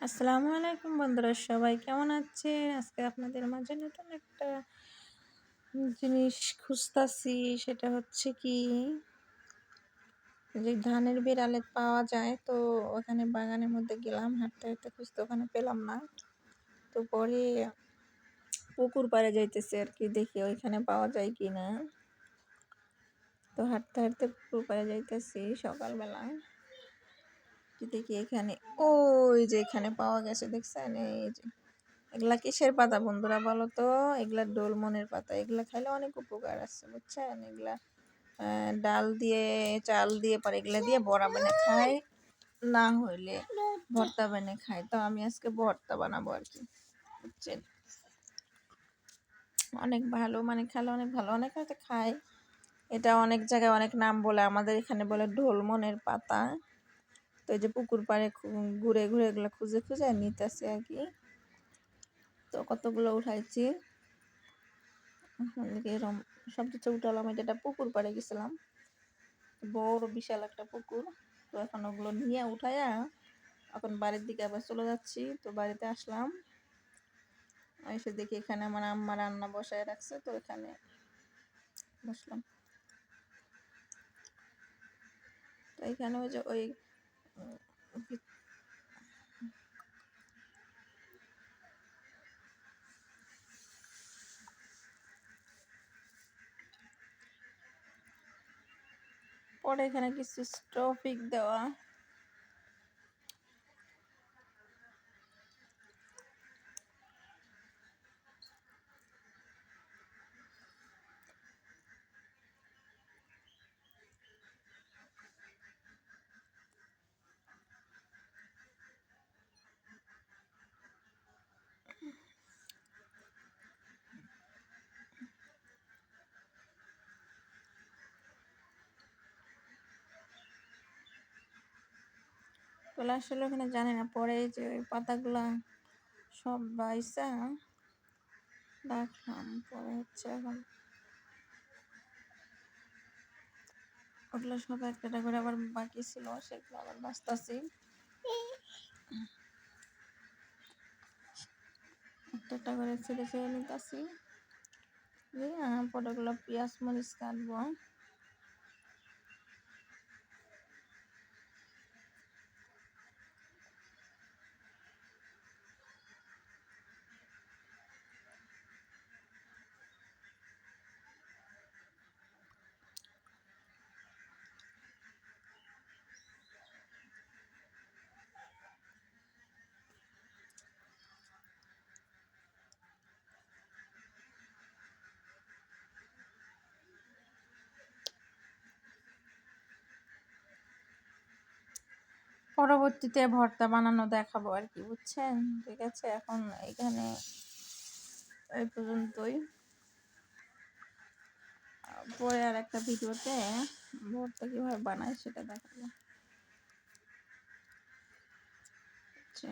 আসসালামু আলাইকুম বন্ধুরা, সবাই কেমন আছেন? আজকে আপনাদের মাঝে নতুন একটা জিনিস খুঁজতাছি। সেটা হচ্ছে কি, যে ধানের বিড়ালে পাওয়া যায়, তো ওখানে বাগানের মধ্যে গেলাম, হাঁটতে হাঁটতে খুঁজতে, ওখানে পেলাম না। তো পরে পুকুর পাড়ে যাইতেছি আর কি, দেখি ওইখানে পাওয়া যায় কি না। তো হাঁটতে হাঁটতে পুকুর পাড়ে যাইতেছি সকালবেলা, দেখি এখানে, ওই যে এখানে পাওয়া গেছে, দেখছেন? এই যে এগুলা কিসের পাতা বন্ধুরা বলো তো? এগুলা ডোলমনের পাতা। এগুলা খাইলে অনেক উপকার আছে, বুঝছেন? এগুলা ডাল দিয়ে, চাল দিয়ে, পরে এগুলা দিয়ে বড়া বানিয়ে খায়, না হইলে ভর্তা বানিয়ে খায়। তো আমি আজকে ভর্তা বানাবো আর কি, বুঝছেন? অনেক ভালো, মানে খেলে অনেক ভালো, অনেক হয়তো খায়। এটা অনেক জায়গায় অনেক নাম বলে, আমাদের এখানে বলে ঢোলমনের পাতা। তো এই যে পুকুর পাড়ে ঘুরে ঘুরে এগুলো খুঁজে খুঁজে নিতেছি আর কি। তো কতগুলো উঠাইছি, এরকম সব কিছু উঠালাম। এটা পুকুর পাড়ে গেছিলাম, বড় বিশাল একটা পুকুর। তো এখন ওগুলো নিয়ে উঠাইয়া এখন বাড়ির দিকে আবার চলে যাচ্ছি। তো বাড়িতে আসলাম, এসে দেখি এখানে আমার আম্মা রান্না বসায় রাখছে, তো এখানে বসলাম। তো এখানে ওই যে ওই পরে এখানে কিছু টপিক দেওয়া। তো আসলে ওখানে জানি না, পরে এই যে ওই পাতাগুলা সব বাইসা রাখলাম। পরে হচ্ছে এখন ওগুলো সব একটা করে আবার বাকি ছিল, সেগুলো আবার বাঁচতেছি। একটা করে ছেড়ে ছেড়ে নিতেছি। পরে ওগুলো পেঁয়াজ মরিচ কাটবো। পরবর্তীতে ভর্তা বানানো দেখাবো আর কি, বুঝছেন? ঠিক আছে, এখন এখানে এই পর্যন্তই। পরে আর একটা ভিডিওতে ভর্তা কিভাবে বানায় সেটা দেখাবো। আচ্ছা,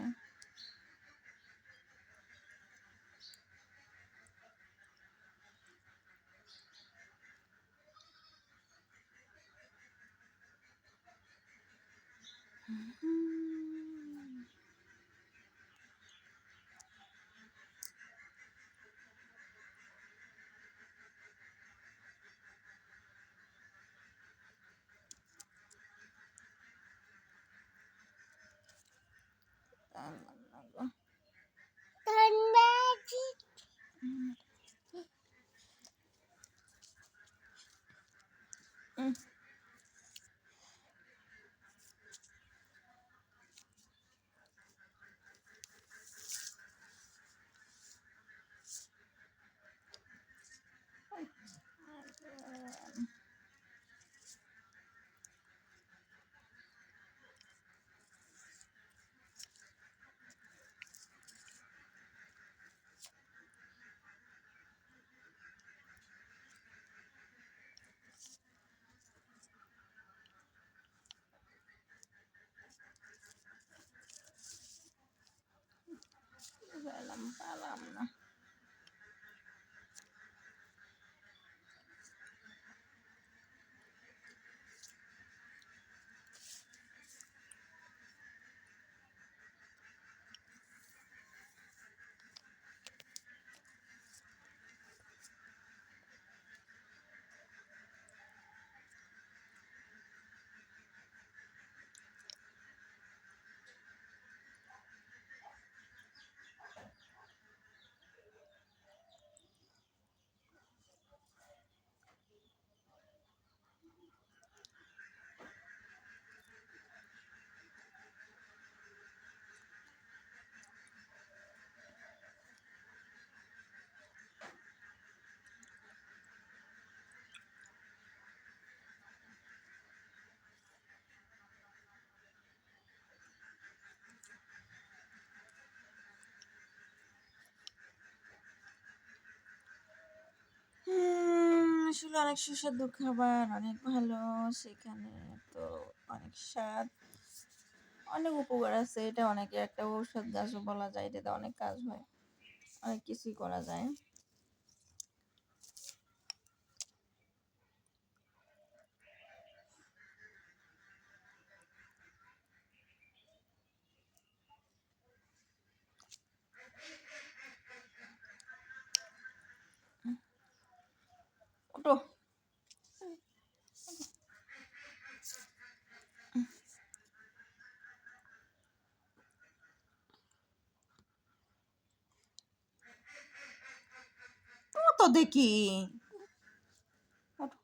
পালাম না। আসলে অনেক সুস্বাদু খাবার, অনেক ভালো সেখানে। তো অনেক স্বাদ, অনেক উপকার আছে। এটা অনেকে একটা ঔষধ গাছও বলা যায়, এটাতে অনেক কাজ হয়, অনেক কিছুই করা যায়। ওটো তো দেখি, ওঠো।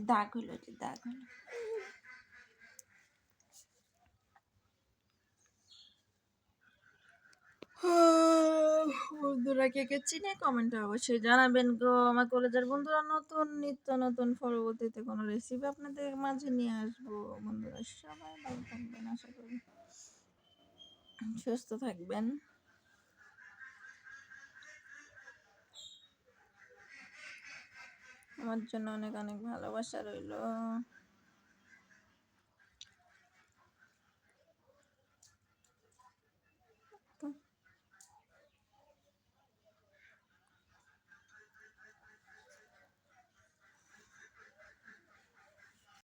দাগ হইলো, এটা দাগ হইলো। বন্ধুরা কে কে চিনে কমেন্টে অবশ্যই জানাবেন গো। আমার কলেজের বন্ধুরা নতুন নিত্য নতুন পরবর্তীতে কোনো রেসিপি আপনাদের মাঝে নিয়ে আসবো। বন্ধুরা সবাই ভালো থাকবেন, আশা করি সুস্থ থাকবেন। আমার জন্য অনেক অনেক ভালোবাসা রইলো।